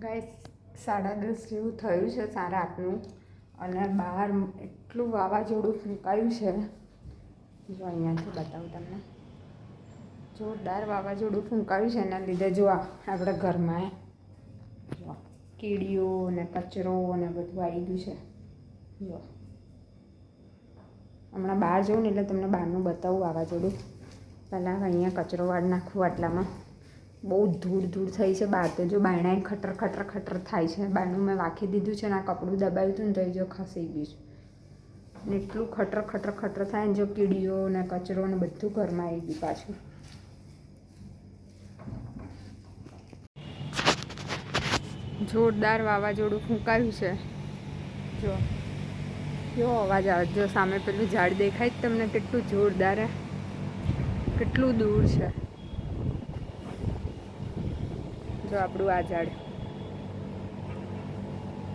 Guys 10:30 જેવું થયું છે રાતનું અને બહાર એટલું વાવાઝોડું ફૂંકાયું છે. જો અહીંયાથી બતાવું તમને. જોરદાર વાવાઝોડું ફૂંકાયું છે એના લીધે જો આપણા ઘરમાં જો કીડીઓ ને કચરો ને બધું આવી ગયું છે. જો હમણાં બહાર જવું ને એટલે તમને બહારનું બતાવું વાવાઝોડું. પહેલાં અહીંયા કચરો વાળ નાખવું આટલામાં. બહુ ધૂળ થઈ છે બહાર તો જો બાયણાએ ખટર ખટર ખટર થાય છે. બાયણું મેં વાંખી દીધું છે ને આ કપડું દબાવ્યું હતું ને તો એ જો ખસી ગયું છે ને એટલું ખટર ખટર ખટર થાય ને જો કીડીઓ ને કચરો ને બધું ઘરમાં આવી ગયું પાછું. જોરદાર વાવાઝોડું ફૂંકાયું છે. જો કેવો અવાજ આવે જો સામે પેલું ઝાડ દેખાય જ તમને કેટલું જોરદાર કેટલું દૂર છે. જો આપણું આ ઝાડ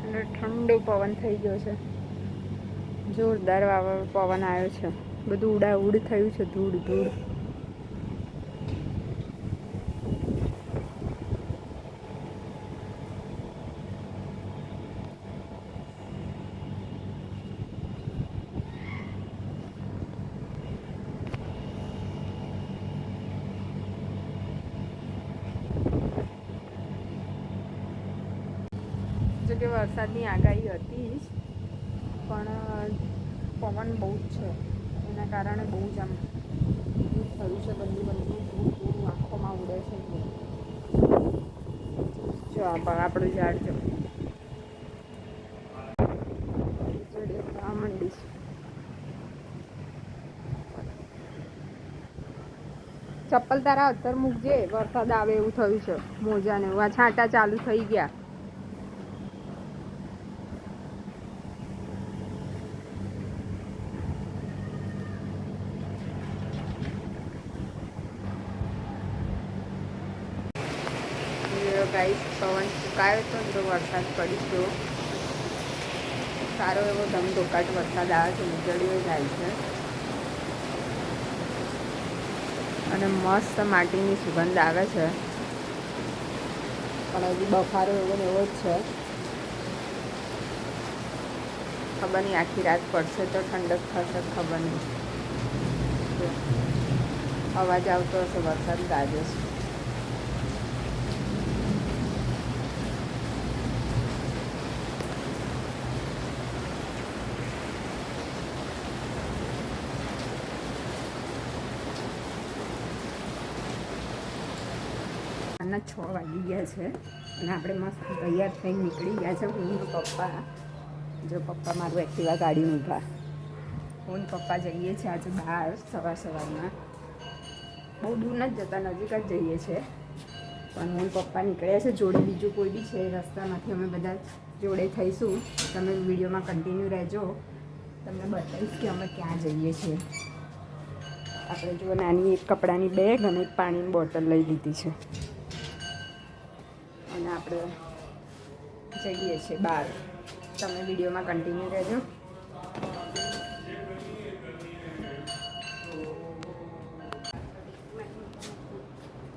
અને ઠંડો પવન થઈ ગયો છે. જોરદાર પવન આવ્યો છે. બધું ઉડાઉડ થયું છે ધૂળ ધૂળ. જો કે વરસાદની આગાહી હતી જ પણ પવન બહુ જ છે એના કારણે બહુ જ આમ થયું છે. બધું ધૂળ આંખોમાં ઉડે છે. જો આપણું ઝાડ જો મંડી ચપ્પલ તારા અત્તર મૂકજે. વરસાદ આવે એવું થયું છે. મોજાને એવું આ છાંટા ચાલુ થઈ ગયા. ગાઈસ પવન ફૂંકાયો હતો તો વરસાદ પડી ગયો. સારો એવો ધમધોકાટ વરસાદ આવે છે. વીજળીઓ જાય છે અને મસ્ત માટીની સુગંધ આવે છે. પણ હજી બફારો એવો ને એવો જ છે. ખબર નહીં આખી રાત પડશે તો ઠંડક થશે ખબર નહીં. અવાજ આવતો હશે વરસાદ ગાજે છે. ના 6 વાગી ગયા છે અને આપણે મસ્ત તૈયાર થઈને નીકળી ગયા છે. હું પપ્પા જો પપ્પા મારું એક્ટિવા ગાડીને ઊભા. હું પપ્પા જઈએ છીએ આજે બહાર સવારમાં. બહુ દૂર નથી જતા, નજીક જ જઈએ છીએ. પણ હું પપ્પા નીકળ્યા છે. જોડે બીજું કોઈ બી છે રસ્તામાંથી. અમે બધા જોડે થઈશું. તમે વિડીયોમાં કન્ટિન્યુ રહેજો. તમને બતાવીશ કે અમે ક્યાં જઈએ છીએ. આપણે જો નાની એક કપડાની બેગ અને એક પાણીની બોટલ લઈ લીધી છે અને આપણે જઈએ છીએ બહાર. તમે વિડીયોમાં કન્ટિન્યુ રહેજો.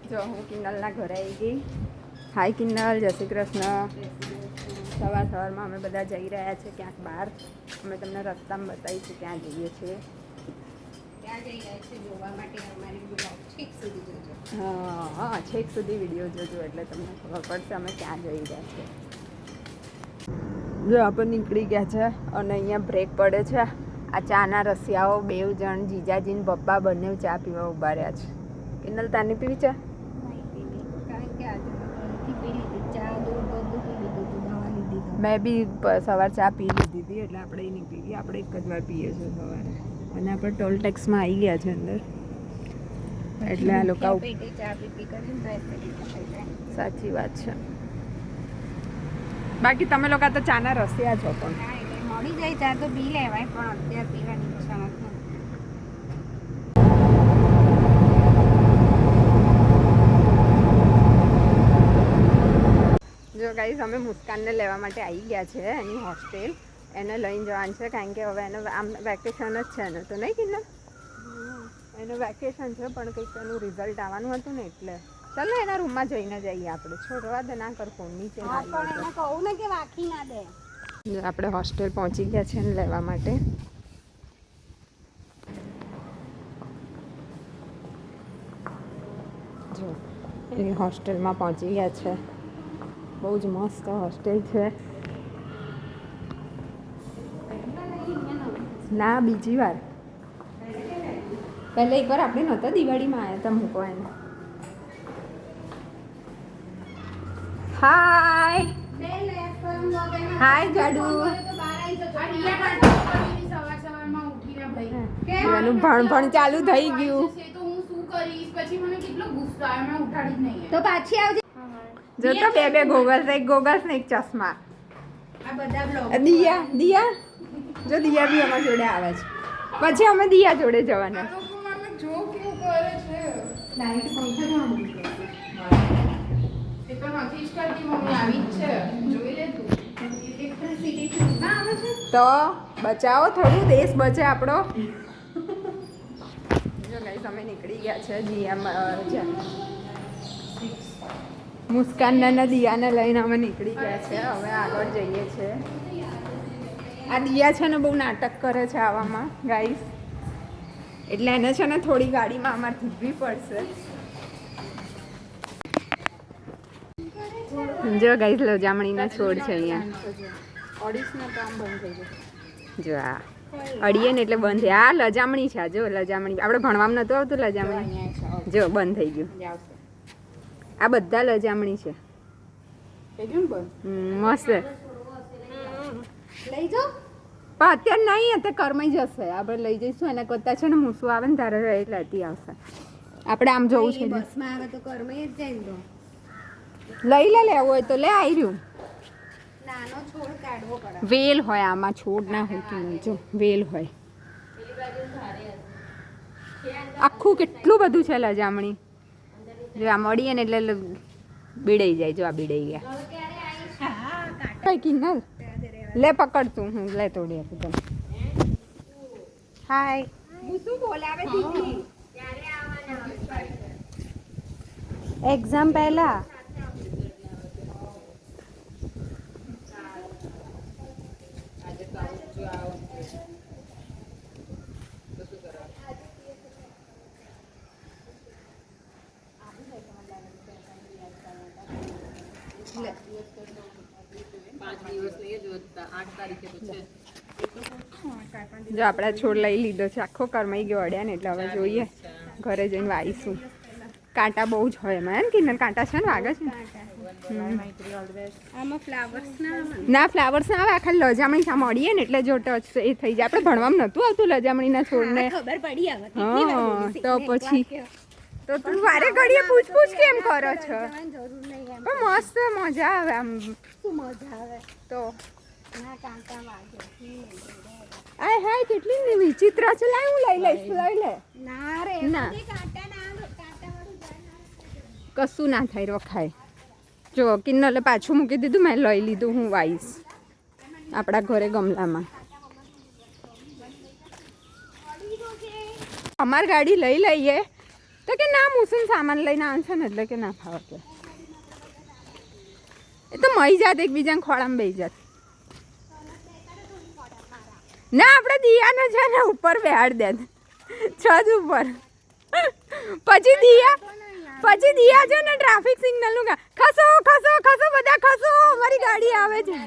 જો હું કિન્નલના ઘરે આવી ગઈ. હાય કિન્નલ, જય શ્રી કૃષ્ણ. સવારમાં અમે બધા જઈ રહ્યા છીએ ક્યાંક બહાર. અમે તમને રસ્તામાં બતાવીશું ક્યાં જઈએ છીએ. હા છેક સુધી વિડીયો જોજો એટલે તમને ખબર પડશે અમે ક્યાં જઈ રહ્યા છીએ. જો આપણે નીકળી ગયા છે અને અહીંયા બ્રેક પડે છે. આ ચાના રસિયાઓ 2 જણ જીજાજી ને પપ્પા બંને ચા પીવા ઊભા રહ્યા છે. કિન્નલ તાની પીવી ચા? મેં બી સવાર ચા પી લીધી હતી એટલે આપણે એ નહીં પીવી. આપણે એક જ વાર પીએ છીએ સવારે. અને આપણે ટોલ ટેક્સમાં આવી ગયા છે અંદર એટલે આ લોકો સાચી વાત છે. બાકી તમે લોકો તો ચાના રસિયા છો પણ મળી જાય ચા તો પી લેવાય પણ અત્યારે પીવાની ઈચ્છા નથી. જો ગાઈસ અમે મુસ્કાનને લેવા માટે આવી ગયા છે એની હોસ્ટેલ. એને લઈને જવાનું છે કારણ કે હવે એને આમ વેકેશન જ છે ને તો નહીં કિન્નલ? એનું વેકેશન છે પણ કંઈક એનું રિઝલ્ટ આવવાનું હતું ને એટલે ચાલો એના રૂમમાં જઈને જઈએ આપણે. છોડવા દે, ના કર ફોન નીચે. હા પણ એને કહું ને કે વાખી ના દે. આપણે હોસ્ટેલ પહોંચી ગયા છે ને લેવા માટે. જો એની હોસ્ટેલમાં પહોંચી ગયા છે. બહુ જ મસ્ત હોસ્ટેલ છે. ના, બીજી વાર. પહેલા એકવાર આપણે નહોતા દિવાળીમાં આવ્યા હતા મૂકવા એને. હાય હાય ગાડુ. એનું ભણ ચાલુ થઈ ગયું. તો પાછી આવજે. જો તો બે ગોગલ્સ, એક ગોગલ્સ ને એક ચશ્મા. આ બધા બ્લોગ દિયા જો દિયા બી અમારા જોડે આવે છે. પછી અમે દિયા જોડે જવાના. લાઈટ પંખા ના તો બચાવો થોડું, દેશ બચે આપણો. જો ગાઈસ અમે નીકળી ગયા છે જીયા મુસ્કાનના દિયાને લઈને અમે નીકળી ગયા છે. હવે આગળ જઈએ છીએ. આ દિયા છે ને બહુ નાટક કરે છે આવામાં ગાઈસ, એટલે એને છે ને થોડી ગાડીમાં અમારે ઊભી પડશે. જો ગાઈસ લજામણીના છોડ છે અહીંયા. ઓડિશનલ કામ બંધ થઈ ગયું. જો આ અડીએ ને એટલે બંધ થાય. આ લજામણી છે. જો લજામણી આપણે ભણવામાં નતું આવતું લજામણી. જો બંધ થઈ ગયું. આ બધા લજામણી છે. મસ્ત. લઈ જાઓ પણ અત્યારે નહીં, અત્યારે કરમાઈ જશે. આપણે લઈ જઈશું એના કરતાં છે ને મૂસું આવે ને તારે લેતી આવશે. આપણે આમ જવું છે. બસમાં આવે તો કરમાઈ જ જાય ને. લઈ લેવું હોય તો લે. આવી રહ્યું. નાનો છોડ કાઢવો પડે. વેલ હોય આમાં, છોડ ના હોય કે નહીં. જો વેલ હોય આખું. કેટલું બધું છે લજામણી. જો આ મળીએ ને એટલે બીડાઈ જાય. જો આ બીડાઈ ગયા. કિન્નર લે પકડ તું, હું લે તોડી આપું તને. હાય. હું શું બોલાવે દીદી? એક્ઝામ પહેલા. જો આપણે છોડ લઈ લીધો છે. આખો કરમાઈ ગયો અડ્યા ને, એટલે હવે જોઈએ ઘરે જઈને વાવીશું. કાંટા બહુ જ હોય એમાં. એમ કિન્નર કાંટા છે ને, વાગે છે. આમાં ફ્લાવર્સ ના ફ્લાવર્સ ના આવે. આખા લજામણી સામે અડીએ ને એટલે જો ટચ એ થઈ જાય. આપણે ભણવામાં નતું આવતું લજામણીના છોડને. ખબર પડી હવે. હા તો પછી તો તું વારે ઘડીએ પૂછ કેમ કરો છો? જરૂર નહીં એમ. પણ મસ્ત મજા આવે આમ. શું મજા આવે તો ના કાંટા વાગે. આય હાય કેટલી વિચિત્ર છે. લાય હું લઈ લઈશ. લઈ લે. ના રે ના. કાંટા વાળું જાય. કશું ના થાય, રખાય. જો કિન્નલે પાછું મૂકી દીધું. મેં લઈ લીધું. હું વાઈશ આપણા ઘરે ગમલામાં. અમારી ગાડી લઈ લઈએ તો કે ના મૂસુન સામાન લઈને આવશે ને એટલે કે ના ફાવે કે. એ તો મહી જાત એકબીજાને ખોળામાં બેસી જાત. ના આપણે દિયાને છે ને ઉપર બેહાડ દે છત ઉપર. પછી દિયા છે ને ટ્રાફિક સિગ્નલ નું ખસો ખસો ખસો બધા ખસો. અમારી ગાડી આવે છે.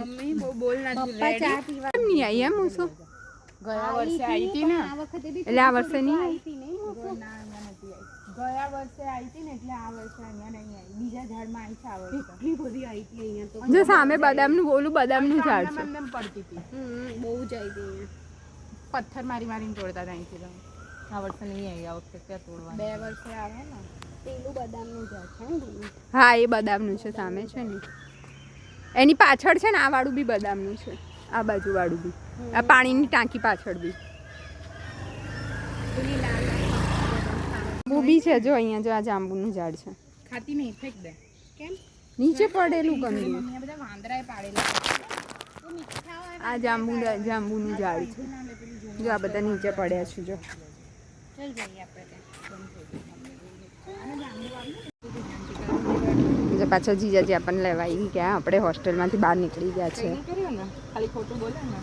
મમ્મી બહુ બોલ ના. પપ્પા ચા પીવા કેમ નહીં આવી એમ મૂસું? ગયા વર્ષે આવી હતી ને. આ વખતે બી એટલે આ વર્ષે નહીં આવી. ગયા વર્ષે આવી હતી ને એટલે આ વર્ષે અહીંયા નહીં આવી. બીજા ઝાડમાં આવી છે આ વર્ષે. એટલી બધી આવી હતી અહીંયા તો. જો સામે બદામનું બોલું, બદામનું ઝાડ છે. એમ પડતી હતી. બહુ જ આવી હતી અહીંયા. પથ્થર મારીને તોડતા હતા અહીંથી. આ વર્ષે નહીં આવી. આ વખતે ક્યાં તોડવા? 2 વર્ષે આવે ને. પેલું બદામનું ઝાડ છે ને. હા એ બદામનું છે. સામે છે ને એની પાછળ છે ને આ વાળું બી બદામનું છે. આ બાજુ વાળું બી. આ પાણીની ટાંકી પાછળ બી બી છે. જો અહીંયા જો આ જાંબુનું ઝાડ છે. ખાતી નહીં, ફેંક દે. કેમ? નીચે પડેલું ગંદુ. મમ્મીએ બધા વાંદરાએ પાડેલા. આ જાંબુનું ઝાડ છે. જો આ બધા નીચે પડ્યા છે. જો ચાલ જઈએ આપણે ત્યાં. જે પાછા જીજાજી આપણને લેવા આવી ગયા. આપણે હોસ્ટેલમાંથી બહાર નીકળી ગયા છે. ખાલી ખોટું બોલે ને.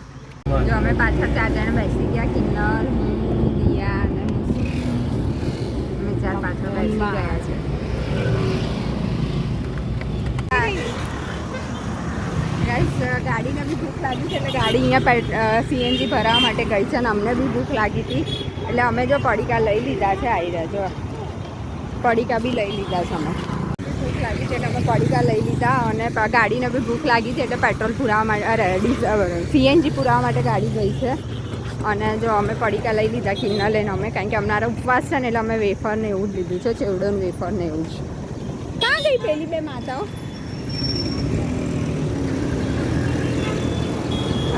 જો અમે પાછા 4 જણ બેસી ગયા. કિન્નર, હું, દિયા અને મુસુ. અમે 4 પાછળ બેસી ગયા છે. ગાડીને બી ભૂખ લાગી છે એટલે ગાડી અહીંયા સીએનજી ભરાવા માટે ગઈ છે અને અમને બી ભૂખ લાગી હતી એટલે અમે જો પડીકા લઈ લીધા છે. આવી રહ્યા જો પડીકા બી લઈ લીધા છે. અમે ભૂખ લાગી છે એટલે અમે પડીકા લઈ લીધા અને ગાડીને બી ભૂખ લાગી છે એટલે પેટ્રોલ પુરાવા માટે અરે સીએનજી પુરાવા માટે ગાડી ગઈ છે. અને જો અમે પડીકા લઈ લીધા કિન્નર લઈને અમે, કારણ કે અમારો ઉપવાસ છે ને એટલે અમે વેફર ને એવું જ લીધું છે. ચેવડોનું વેફર ને એવું જ. ક્યાં ગઈ પેલી બે માતાઓ?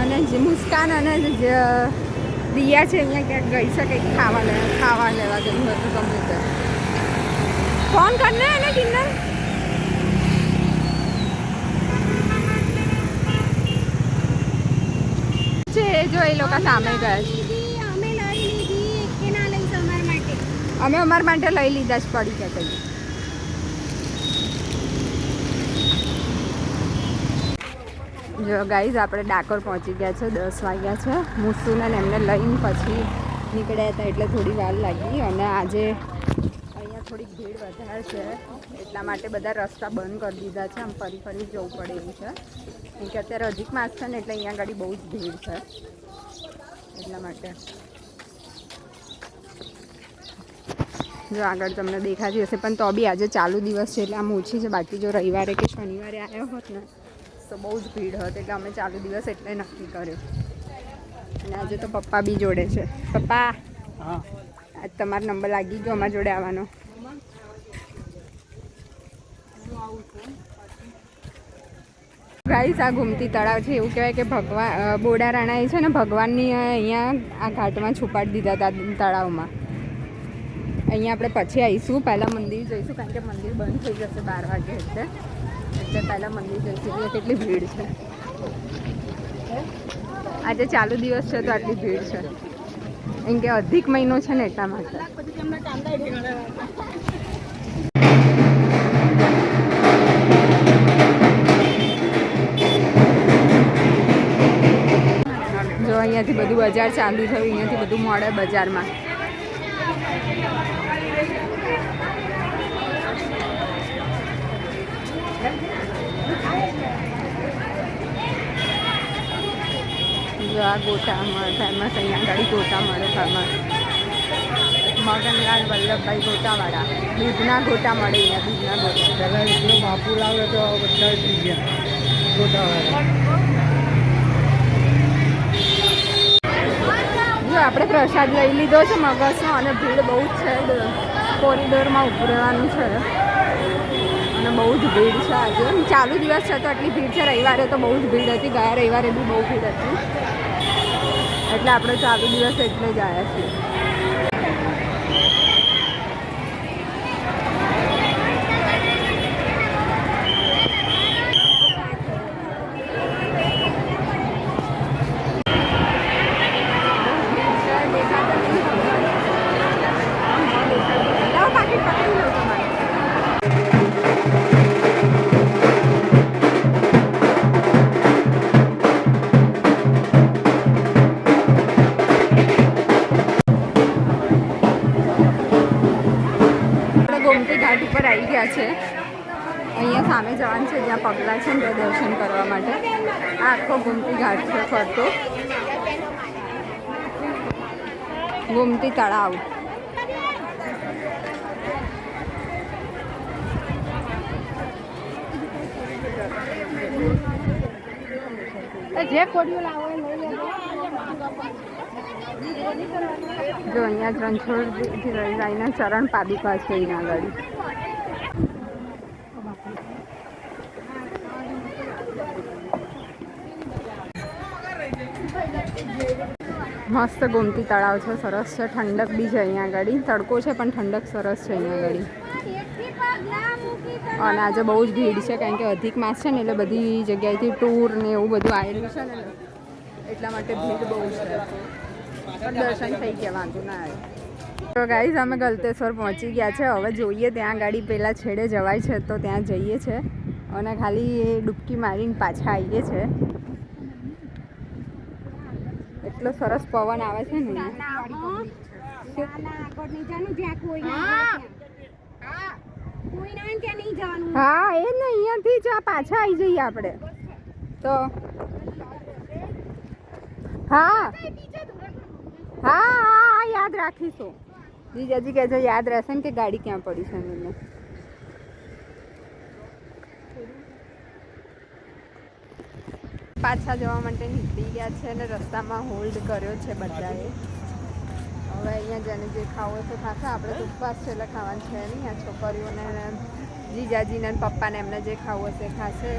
અને જે મુસ્કાન અને દિયા છે અહીંયા ક્યાંક ગઈ છે કંઈક ખાવા લેવા ગયું હતું ગમે તે. ફોન કરને એને કિન્નર. છે જો એ લોકો સામે ગયા છે. અમે અમારા માટે લઈ લીધા જ પડી કે કંઈ. જો ગાઈઝ આપણે ડાકોર પહોંચી ગયા છે. 10 વાગ્યા છે. મુસ્સુને એમને લઈને પછી નીકળ્યા હતા એટલે થોડી વાર લાગી. અને આજે અહીંયા થોડીક ભીડ વધારે છે એટલા માટે બધા રસ્તા બંધ કરી દીધા છે. આમ ફરી જવું પડે એવું છે કેમ કે અત્યારે અધિક માસ છે ને એટલે અહીંયા આગળ બહુ જ ભીડ છે એટલા માટે. જો આગળ તમને દેખાતી હશે પણ તો બી આજે ચાલુ દિવસ છે એટલે આમ ઓછી છે. બાકી જો રવિવારે કે શનિવારે આવ્યો હોત ને તો બહુ જ ભીડ હોત એટલે અમે ચાલુ દિવસ એટલે નક્કી કર્યો. અને આજે તો પપ્પા બી જોડે છે. પપ્પા આજ તમારો નંબર લાગી ગયો અમારા જોડે આવવાનો. ગાઈસ આ ઘૂમતી તળાવ છે. એવું કહેવાય કે ભગવાન બોડારાણાએ છે ને ભગવાનની અહીંયા આ ઘાટમાં છુપાડી દીધા હતા તળાવમાં. અહીંયા આપણે પછી આવીશું. પહેલાં મંદિર જઈશું કારણ કે મંદિર બંધ થઈ જશે 12 વાગે એટલે પહેલાં મંદિર જઈશું. કેટલી ભીડ છે આજે ચાલુ દિવસ છે તો આટલી ભીડ છે એમ કે અધિક મહિનો છે ને એટલા માટે. જો અહીંયાથી બધું બજાર ચાલુ થયું. અહીંયાથી બધું મળે બજારમાં. જો આ ગોટા ફેમસ અહીંયા ગાડી ગોટા મળે ફેમસ. મગનલાલ વલ્લભભાઈ ગોટાવાળા. દૂધના ગોટા મળે અહીંયા. દૂધના ગોટા પહેલાં એટલો બાપુ લાવે તો બધા થઈ ગયા ગોટાવાળા. જો આપણે પ્રસાદ લઈ લીધો છે મગજનો અને ભીડ બહુ જ છે. કોરિડોરમાં ઊભું રહેવાનું છે અને બહુ જ ભીડ છે આજે. ચાલુ દિવસ છે તો આટલી ભીડ છે. રવિવારે તો બહુ જ ભીડ હતી. ગયા રવિવારે બી બહુ ભીડ હતી એટલે આપણે ચાલુ દિવસ એટલે જ આવ્યા છીએ. ગોમતી ઘાટ ઉપર આવી ગયા છે. અહીંયા સામે જવાનું છે જ્યાં પગલાં છે ને ત્યાં દર્શન કરવા માટે. આ આખો ગોમતી ઘાટ છે ફરતો. ગોમતી તળાવ. જે કોડીઓ લાવો જો અહીંયા રણછોડજી રહીના ચરણ પાદુકા છે અહીંયા આગળ. મસ્ત ગોમતી તળાવ છે. સરસ છે. ઠંડક બી છે અહીંયા આગળ. તડકો છે પણ ઠંડક સરસ છે અહીંયા આગળ. અને આજે બહુ જ ભીડ છે કારણ કે અધિક માસ છે ને એટલે બધી જગ્યાએથી ટૂર ને એવું બધું આવેલું છે ને એટલા માટે ભીડ બહુ છે. પણ દર્શન થઈ ગયા વાંધો ના આવે. તો ગાઈઝ અમે ગલતેશ્વર પહોંચી ગયા છે. હવે જોઈએ ત્યાં ગાડી પેલા છેડે જવાય છે તો ત્યાં જઈએ છે અને ખાલી ડૂબકી મારીને પાછા આવીએ છે. એટલો સરસ પવન આવે છે ને. હા એ ને અહીંયાથી જ પાછા આવી જઈએ આપણે તો. હા હા યાદ રાખીશું. જીજાજી કહેજો યાદ રહેશે ને કે ગાડી ક્યાં પડી છે એમને. પાછા જવા માટે નીકળી ગયા છે અને રસ્તામાં હોલ્ડ કર્યો છે બધાએ. હવે અહીંયા જેને જે ખાવું હોય તો ખાશે. આપણે તો ઉપવાસ છે એટલે ખાવાનું છે નહીં. આ છોકરીઓને જીજાજીને પપ્પાને એમને જે ખાવું હશે ખાશે.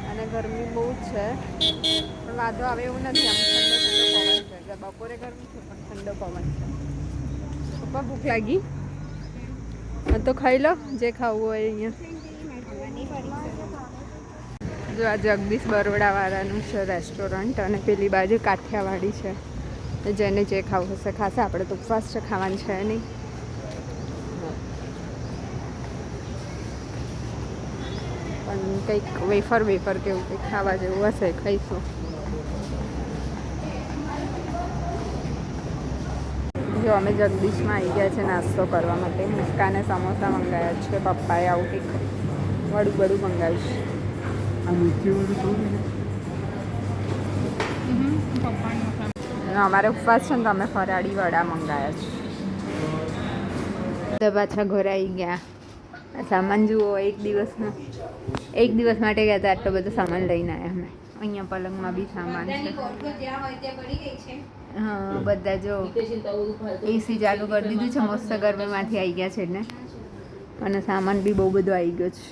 અને ગરમી બહુ જ છે પણ વાંધો આવે એવું નથી. આમ ઠંડો ઠંડો પવન છે. બપોરે ગરમી છે પણ ઠંડો પવન છે. પપ્પા ભૂખ લાગી તો ખાઈ લો જે ખાવું હોય અહીંયા. જો આ જગદીશ બરોડાવાળાનું છે રેસ્ટોરન્ટ અને પેલી બાજુ કાઠિયાવાડી છે. જેને જે ખાવું હશે ખાશે. આપણે તો ઉપવાસ છે ખાવાનું છે નહીં. પણ કંઈક વેફર કેવું કંઈક ખાવા જેવું હશે ખાઈશું. જો અમે જગદીશમાં આવી ગયા છે નાસ્તો કરવા માટે. મુસ્કાને સમોસા મંગાવ્યા છે. પપ્પાએ આવું કંઈક વડું મંગાવ્યું છે. અમારે ઉપવાસ છે ને તો અમે ફરાળી વડા મંગાવ્યા છે. પાછા ઘરે આવી ગયા. સામાન જુઓ. એક દિવસ માટે ગયા હતા આટલો બધો સામાન લઈને આવ્યા અમે. અહીંયા પલંગમાં બી સામાન છે. હા બધા જો એસી ચાલુ કરી દીધું છે. મસ્ત ગરમીમાંથી આવી ગયા છે એટલે. અને સામાન બી બહુ બધો આવી ગયો છે.